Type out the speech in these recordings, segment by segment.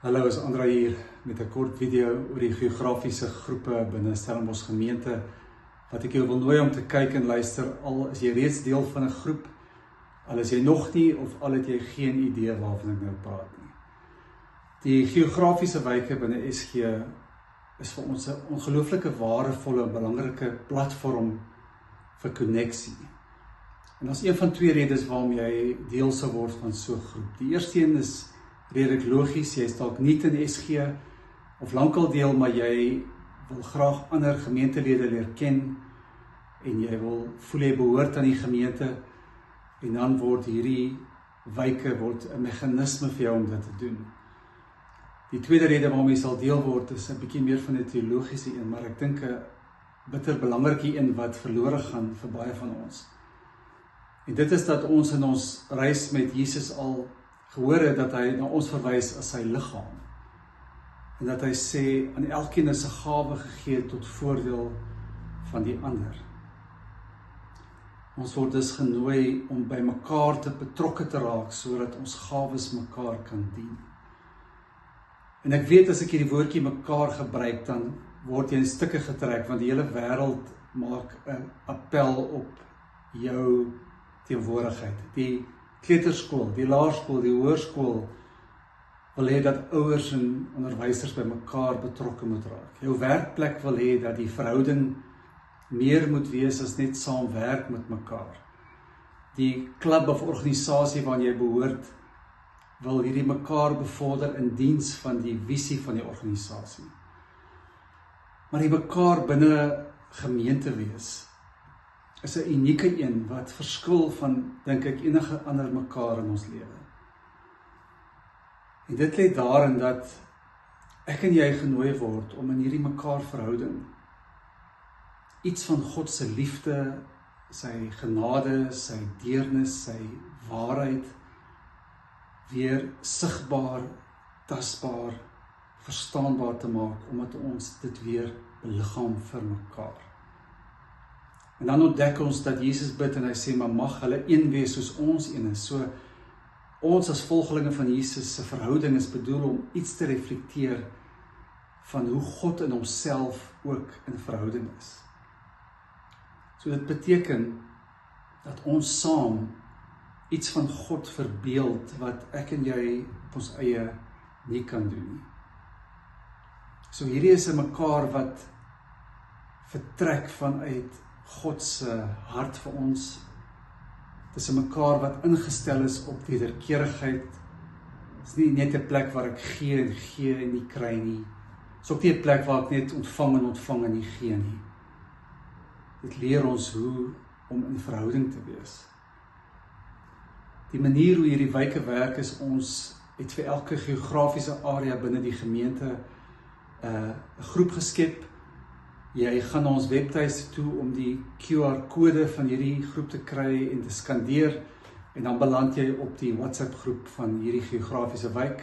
Hallo, is Andra hier met 'n kort video oor die geografiese groepe binne Stellenbosch gemeente wat ek jou wil nooi om te kyk en luister, al is jy reeds deel van 'n groep, al is jy nog nie of al het jy geen idee waarvan ek nou praat nie. Die geografiese wyke binne SG is vir ons 'n ongelooflike waardevolle en belangrike platform vir koneksie. En dat is een van twee redes waarom jy deel sal word van so 'n groep. Die eerste een is redelik logies, jy is dalk nie in SG of lankal deel, maar jy wil graag ander gemeentelede leer ken en jy wil voel jy behoort aan die gemeente, en dan word hierdie wyke 'n meganisme vir jou om dit te doen. Die tweede rede waarom jy sal deel word is 'n bietjie meer van 'n teologiese een, maar ek dink 'n bitter belangrike een wat verlore gaan vir baie van ons. En dit is dat ons in ons reis met Jesus al gehoor het dat hy na ons verwys as sy liggaam. En dat hy sê, aan elkeen is 'n gawe gegee tot voordeel van die ander. Ons word dus genooi om by mekaar te betrokke te raak, sodat ons gawes mekaar kan dien. En ek weet as ek hierdie woordjie mekaar gebruik, dan word jy in stukke getrek, want die hele wêreld maak 'n appel op jou teenwoordigheid. Die kleuterskool, die laerskool, die hoërskool wil hê dat ouers en onderwysers by mekaar betrokke moet raak. Jou werkplek wil hê dat die verhouding meer moet wees as net saam werk met mekaar. Die klub of organisasie waarna jy behoort, wil hierdie mekaar bevorder in diens van die visie van die organisasie. Maar die mekaar binne gemeente wees is 'n unieke een wat verskil van, dink ek, enige ander mekaar in ons lewe. En dit lê daarin dat ek en jy genooi word om in hierdie mekaar verhouding iets van God se liefde, sy genade, sy deernis, sy waarheid weer sigbaar, tasbaar, verstaanbaar te maak, omdat ons dit weer beliggaam vir mekaar. En dan ontdek ons dat Jesus bid en hy sê, maar mag hulle een wees soos ons een is. So, ons as volgelinge van Jesus se verhouding is bedoel om iets te reflekteer van hoe God in homself ook in verhouding is. So dit beteken dat ons saam iets van God verbeeld wat ek en jy op ons eie nie kan doen nie. So hierdie is 'n mekaar wat vertrek vanuit God se hart vir ons. Dit is 'n mekaar wat ingestel is op wederkerigheid. Dit is nie net 'n plek waar ek gee en nie kry nie. Dit is ook nie 'n plek waar ek net ontvang en nie gee nie. Dit leer ons hoe om in verhouding te wees. Die manier hoe hierdie wyke werk is, ons het vir elke geografiese area binne die gemeente 'n groep geskep. Jy gaan na ons webtuiste toe om die QR-kode van hierdie groep te kry en te skandeer, en dan beland jy op die WhatsApp groep van hierdie geografiese wyk.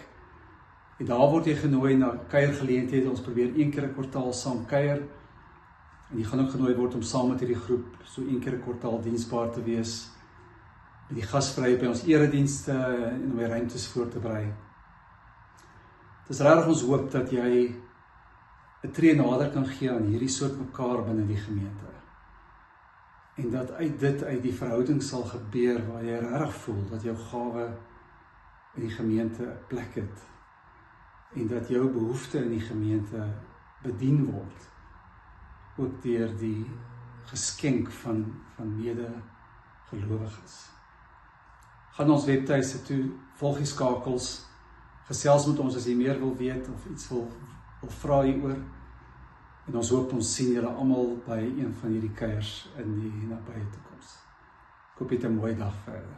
En daar word jy genooi na kuiergeleenthede. Ons probeer 1 keer 'n kwartaal saam kuier, en jy gaan ook genooi word om saam met hierdie groep so 1 keer 'n kwartaal diensbaar te wees, met die gasvryheid by ons eredienste en om die ruimtes voor te berei. Dit is regtig ons hoop dat jy 'n tree nader kan gee aan hierdie soort mekaar binne die gemeente. En dat uit die verhouding sal gebeur waar jy regtig voel dat jou gawe in die gemeente 'n plek het. En dat jou behoefte in die gemeente bedien word. Ook deur die geskenk van mede-gelowiges. Gaan ons webtuiste toe, volg die skakels, gesels met ons as jy meer wil weet of iets wil vra hieroor, en ons hoop ons sien julle almal by een van hierdie kuiers in die nabye toekoms. Ek hoop jy het 'n mooi dag verder.